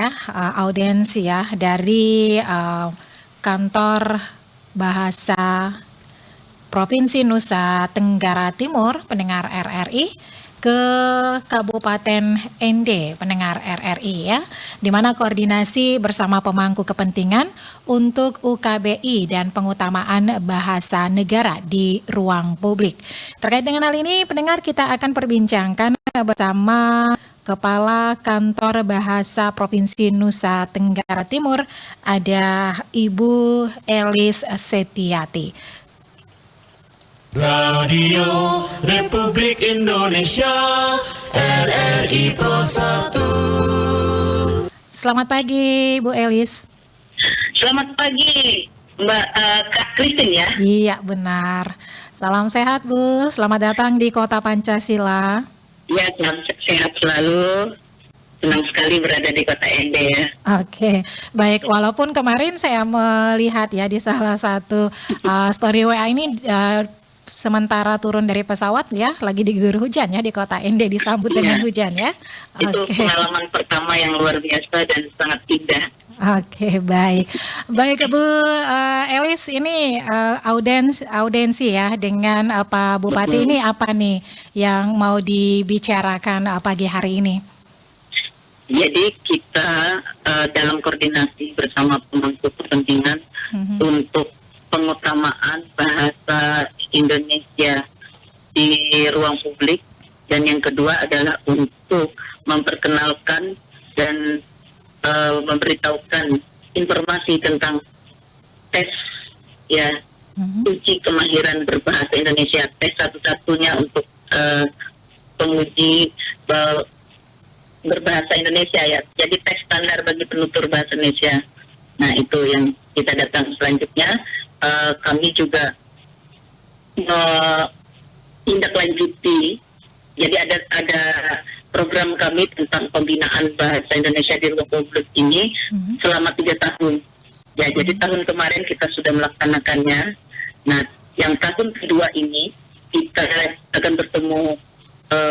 ya, audiens ya dari Kantor Bahasa Provinsi Nusa Tenggara Timur, pendengar RRI, ke Kabupaten ND, pendengar RRI ya, di mana koordinasi bersama pemangku kepentingan untuk UKBI dan pengutamaan bahasa negara di ruang publik. Terkait dengan hal ini, pendengar, kita akan perbincangkan bersama Kepala Kantor Bahasa Provinsi Nusa Tenggara Timur, ada Ibu Elis Setiati. Radio Republik Indonesia RRI Pro 1. Selamat pagi Bu Elis. Selamat pagi Mbak Kak Christine ya. Iya benar. Salam sehat Bu, selamat datang di Kota Pancasila. Ya, sehat selalu. Senang sekali berada di Kota ND ya. Oke, baik. Walaupun kemarin saya melihat ya di salah satu story WA ini sementara turun dari pesawat ya, lagi diguyur hujan ya di Kota ND, disambut dengan hujan ya. Itu pengalaman pertama yang luar biasa dan sangat indah. Oke, baik. Baik Bu Elis, ini audiensi ya dengan Pak Bupati. Ini apa nih yang mau dibicarakan pagi hari ini? Jadi kita dalam koordinasi bersama pemangku kepentingan untuk pengutamaan bahasa Indonesia di ruang publik, dan yang kedua adalah untuk memperkenalkan dan memberitahukan informasi tentang tes ya, uji kemahiran berbahasa Indonesia, tes satu-satunya untuk penguji berbahasa Indonesia ya, jadi tes standar bagi penutur bahasa Indonesia. Nah itu yang kita datang. Selanjutnya kami juga menindaklanjuti, jadi ada program kami tentang pembinaan bahasa Indonesia di ruang publik ini selama 3 tahun. Ya, jadi tahun kemarin kita sudah melaksanakannya. Nah, yang tahun kedua ini kita akan bertemu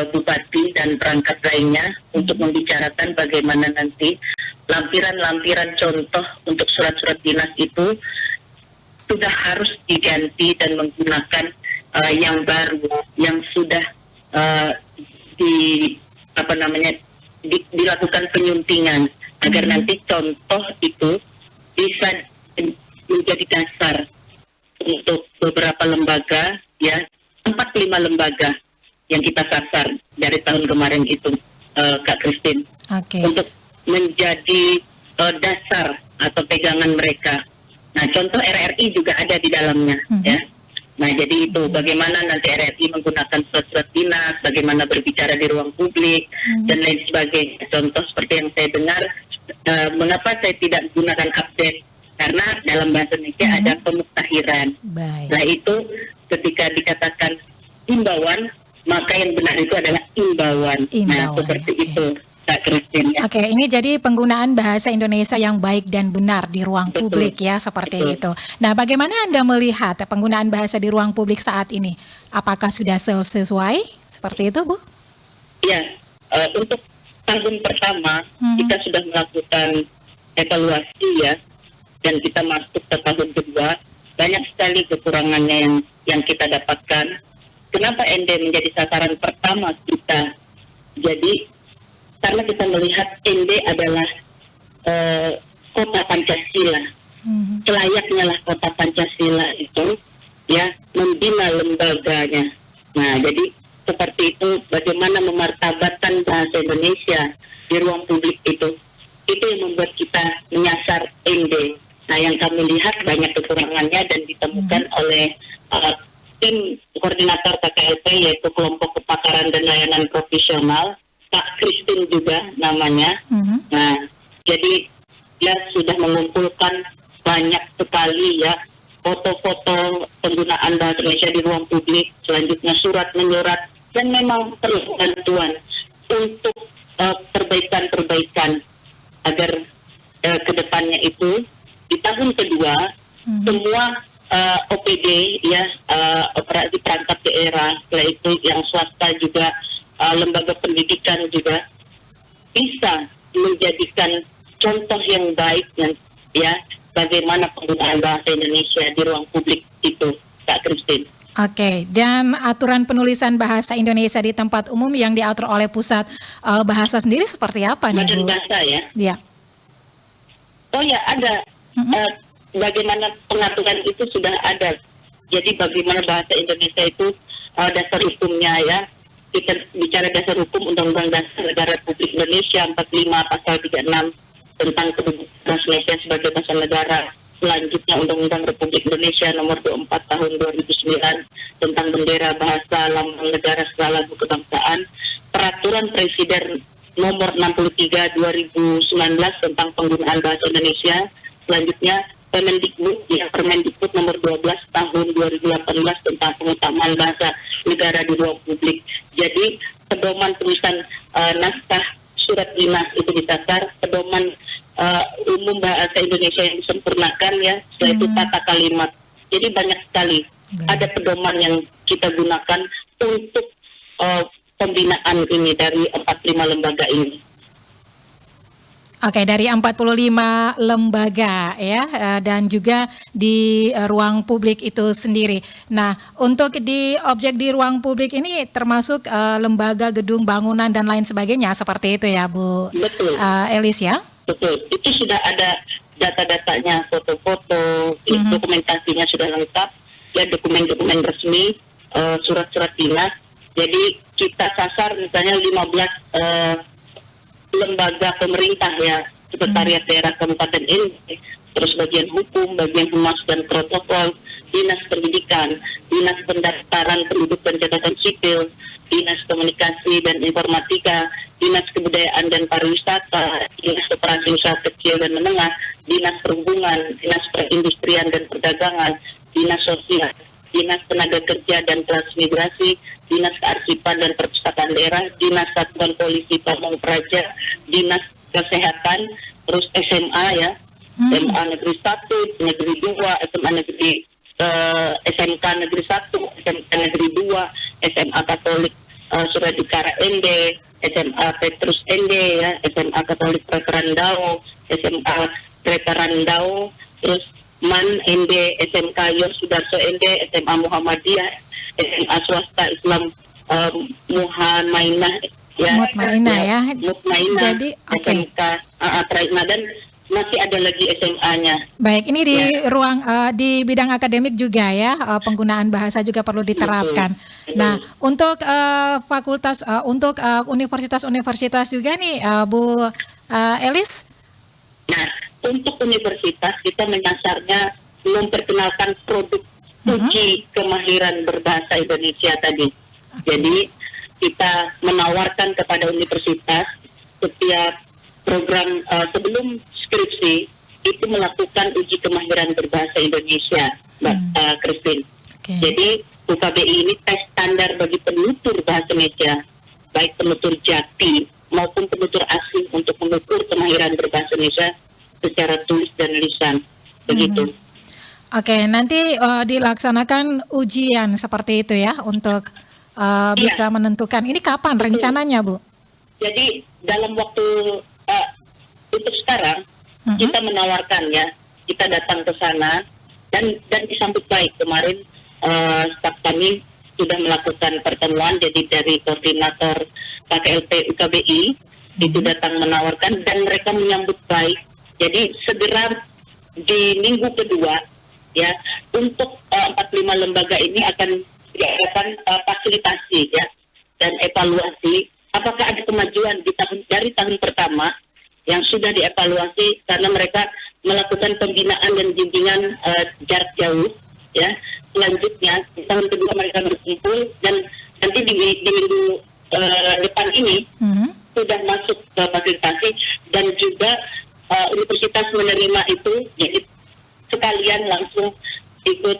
Bupati dan perangkat lainnya untuk membicarakan bagaimana nanti lampiran-lampiran contoh untuk surat-surat dinas itu sudah harus diganti dan menggunakan yang baru, yang sudah dilakukan penyuntingan agar nanti contoh itu bisa menjadi dasar untuk beberapa lembaga ya, 4-5 lembaga yang kita sasar dari tahun kemarin itu, Kak Christine, untuk menjadi dasar atau pegangan mereka. Nah, contoh RRI juga ada di dalamnya, ya. Nah, jadi itu bagaimana nanti RRI menggunakan surat-surat dinas, bagaimana berbicara di ruang publik, dan lain sebagainya. Contoh seperti yang saya dengar, mengapa saya tidak menggunakan update? Karena dalam bahasa Indonesia ada pemuktahiran. Nah, itu ketika dikatakan imbauan, maka yang benar itu adalah imbauan. Nah, seperti itu. Oke, ini jadi penggunaan bahasa Indonesia yang baik dan benar di ruang publik ya, seperti itu. Nah, bagaimana Anda melihat penggunaan bahasa di ruang publik saat ini? Apakah sudah sesuai seperti itu, Bu? Ya, untuk tahun pertama kita sudah melakukan evaluasi ya, dan kita masuk ke tahun kedua. Banyak sekali kekurangannya yang kita dapatkan. Kenapa ND menjadi sasaran pertama kita? Jadi karena kita melihat ND adalah kota Pancasila, selayaknya lah kota Pancasila itu ya membina lembaganya. Nah, jadi seperti itu, bagaimana memartabatkan bahasa Indonesia di ruang publik itu yang membuat kita menyasar ND. Nah, yang kami lihat banyak kekurangannya dan ditemukan oleh tim koordinator KKLP, yaitu kelompok kepakaran dan layanan profesional, Kak Christine juga namanya. Nah, jadi dia sudah mengumpulkan banyak sekali ya foto-foto penggunaan bahasa Indonesia di ruang publik, selanjutnya surat menyurat, dan memang perlu bantuan untuk perbaikan-perbaikan agar ke depannya itu di tahun kedua semua OPD ya, operasi perangkat daerah, setelah itu yang swasta juga, lembaga pendidikan juga bisa menjadikan contoh yang baik ya bagaimana penggunaan bahasa Indonesia di ruang publik itu, Kak Christine. Oke, dan aturan penulisan bahasa Indonesia di tempat umum yang diatur oleh pusat bahasa sendiri seperti apa nih, Badan Bu? bahasa ya. Ya. Oh ya ada. Bagaimana pengaturan itu sudah ada. Jadi bagaimana bahasa Indonesia itu dasar hukumnya ya. Kita bicara dasar hukum Undang-Undang Dasar Negara Republik Indonesia 45 pasal 36 tentang kedudukan bahasa Indonesia sebagai bahasa negara. Selanjutnya Undang-Undang Republik Indonesia nomor 24 tahun 2009 tentang bendera, bahasa, lambang negara, serta lagu kebangsaan. Peraturan Presiden nomor 63 2019 tentang penggunaan bahasa Indonesia. Selanjutnya Permendikbud nomor 12 tahun 2018 tentang pengutamaan bahasa negara di ruang publik. Jadi pedoman tulisan naskah surat dinas itu disasar, pedoman umum bahasa Indonesia yang disempurnakan ya, setelah itu tata kalimat. Jadi banyak sekali ada pedoman yang kita gunakan untuk pembinaan ini dari 45 lembaga ini. Oke, dari 45 lembaga ya, dan juga di ruang publik itu sendiri. Nah, untuk di objek di ruang publik ini termasuk lembaga, gedung, bangunan, dan lain sebagainya, seperti itu ya, Bu Betul. Elis ya? Betul, itu sudah ada data-datanya, foto-foto, dokumentasinya sudah lengkap, ya dokumen-dokumen resmi, surat-surat dinas. Jadi kita sasar misalnya 15 lembaga pemerintah ya, Sekretariat Daerah Kabupaten ini, terus bagian hukum, bagian humas dan protokol, dinas pendidikan, dinas pendaftaran penduduk dan catatan sipil, dinas komunikasi dan informatika, dinas kebudayaan dan pariwisata, dinas koperasi usaha kecil dan menengah, dinas perhubungan, dinas perindustrian dan perdagangan, dinas sosial, dinas tenaga kerja dan transmigrasi, dinas kearsipan dan perpustakaan daerah, dinas satuan polisi pamong praja, dinas kesehatan, terus SMA ya, SMA negeri 1, negeri 2, SMA negeri SMK negeri 1, SMK negeri 2, SMA Katolik Suradikara ND, SMA Petrus ND ya, SMA Katolik Prekarandau, SMA Prekarandau, terus MAN ND, SMK Yosudarso ND, SMA Muhammadiyah, SMA Swasta Islam Muhammainah ya, Mutmainah ya. Mutmainah, Jadi, oke. SMK Traina, dan masih ada lagi SMA-nya. Baik, ini di ruang di bidang akademik juga ya, penggunaan bahasa juga perlu diterapkan. Nah, untuk fakultas, untuk universitas-universitas juga nih, Bu Elis. Nah, untuk universitas kita menyasarnya memperkenalkan produk uji kemahiran berbahasa Indonesia tadi. Jadi kita menawarkan kepada universitas setiap program sebelum skripsi itu melakukan uji kemahiran berbahasa Indonesia, Mbak Christine. Okay. Jadi UKBI ini tes standar bagi penutur bahasa Indonesia, baik penutur jati maupun penutur asing untuk mengukur kemahiran berbahasa Indonesia secara tulis dan lisan. Begitu. Oke, nanti dilaksanakan ujian seperti itu ya untuk bisa menentukan. Ini kapan rencananya, Bu? Jadi dalam waktu untuk sekarang kita menawarkan ya, kita datang ke sana dan disambut baik. Kemarin staf kami sudah melakukan pertemuan, jadi dari koordinator KKLP UKBI itu datang menawarkan dan mereka menyambut baik. Jadi segera di minggu kedua ya, untuk 45 lembaga ini akan diadakan fasilitasi ya dan evaluasi apakah ada kemajuan dari tahun pertama yang sudah dievaluasi karena mereka melakukan pembinaan dan bimbingan jarak jauh ya. Selanjutnya di tahun kedua mereka berkumpul dan nanti di minggu depan ini sudah masuk ke fasilitasi dan juga universitas menerima itu, jadi sekalian langsung ikut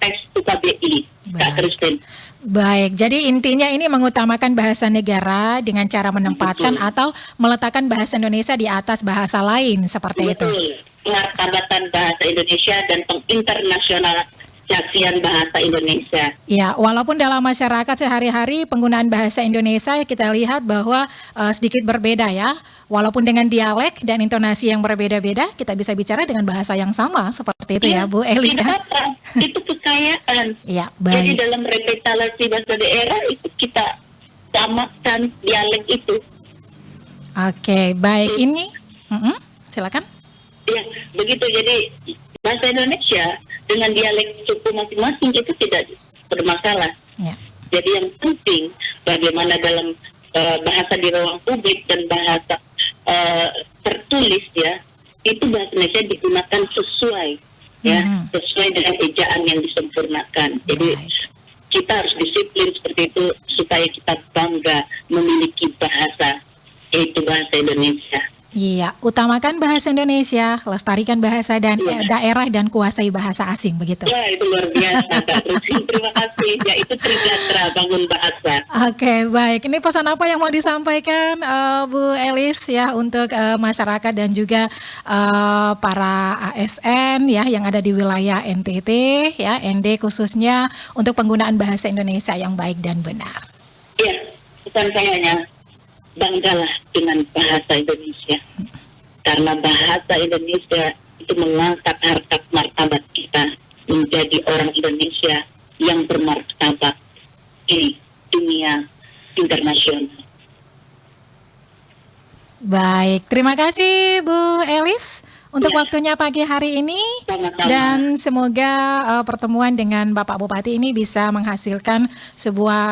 tes UKBI, Kak Christine. Baik, jadi intinya ini mengutamakan bahasa negara dengan cara menempatkan atau meletakkan bahasa Indonesia di atas bahasa lain seperti itu. Betul, pengartabatan bahasa Indonesia dan penginternasionalisasian keaslian bahasa Indonesia. Ya, walaupun dalam masyarakat sehari-hari penggunaan bahasa Indonesia kita lihat bahwa sedikit berbeda ya. Walaupun dengan dialek dan intonasi yang berbeda-beda, kita bisa bicara dengan bahasa yang sama seperti itu ya, Bu Elis. Tidak apa, itu kekayaan. Ya, Jadi baik. dalam revitalisasi bahasa daerah itu kita samakan dialek itu. Oke, baik. Ini, silakan. Ya, begitu. Jadi bahasa Indonesia dengan dialek suku masing-masing itu tidak bermasalah. Ya. Jadi yang penting bagaimana dalam bahasa di ruang publik dan bahasa tertulis ya, itu bahasa Indonesia digunakan sesuai ya, sesuai dengan ejaan yang disempurnakan. Jadi kita harus disiplin seperti itu supaya kita bangga memiliki bahasa, yaitu bahasa Indonesia. Iya, utamakan bahasa Indonesia, lestarikan bahasa dan daerah dan kuasai bahasa asing begitu. Ya, itu luar biasa, Kak Rusi. Terima kasih. Ya, itu Trijatra Bangun Bahasa. Oke, baik. Ini pesan apa yang mau disampaikan Bu Elis ya untuk masyarakat dan juga para ASN ya yang ada di wilayah NTT ya, ND khususnya untuk penggunaan bahasa Indonesia yang baik dan benar. Ya, pesan sayanya banggalah dengan bahasa Indonesia. Karena bahasa Indonesia itu mengangkat harkat martabat kita menjadi orang Indonesia yang bermartabat di dunia internasional. Baik, terima kasih Bu Elis untuk waktunya pagi hari ini. Sama-sama. Dan semoga pertemuan dengan Bapak Bupati ini bisa menghasilkan sebuah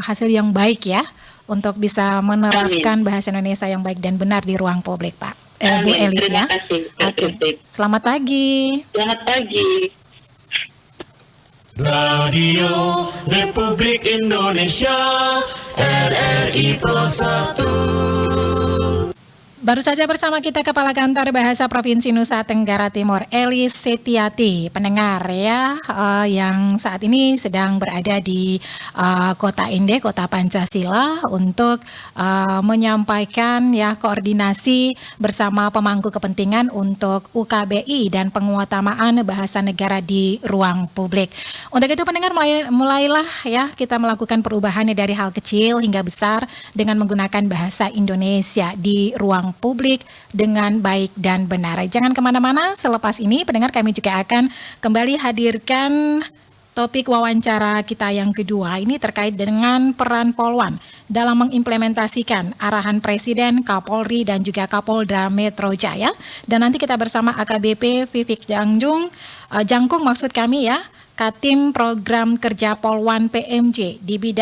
hasil yang baik ya untuk bisa menerapkan bahasa Indonesia yang baik dan benar di ruang publik, Pak. Bu Elis Terima ya. kasih. Oke. Selamat pagi. Selamat pagi. Radio Republik Indonesia, RRI Pro 1. Baru saja bersama kita Kepala Kantor Bahasa Provinsi Nusa Tenggara Timur, Elis Setiati, pendengar ya, yang saat ini sedang berada di Kota Inde, Kota Pancasila untuk menyampaikan ya koordinasi bersama pemangku kepentingan untuk UKBI dan penguatamaan bahasa negara di ruang publik. Untuk itu pendengar mulailah ya kita melakukan perubahan dari hal kecil hingga besar dengan menggunakan bahasa Indonesia di ruang publik dengan baik dan benar. Jangan kemana-mana, selepas ini pendengar kami juga akan kembali hadirkan topik wawancara kita yang kedua. Ini terkait dengan peran Polwan dalam mengimplementasikan arahan Presiden, Kapolri dan juga Kapolda Metro Jaya. Dan nanti kita bersama AKBP Vivik Jangkung maksud kami ya, Katim Program Kerja Polwan PMJ di bidang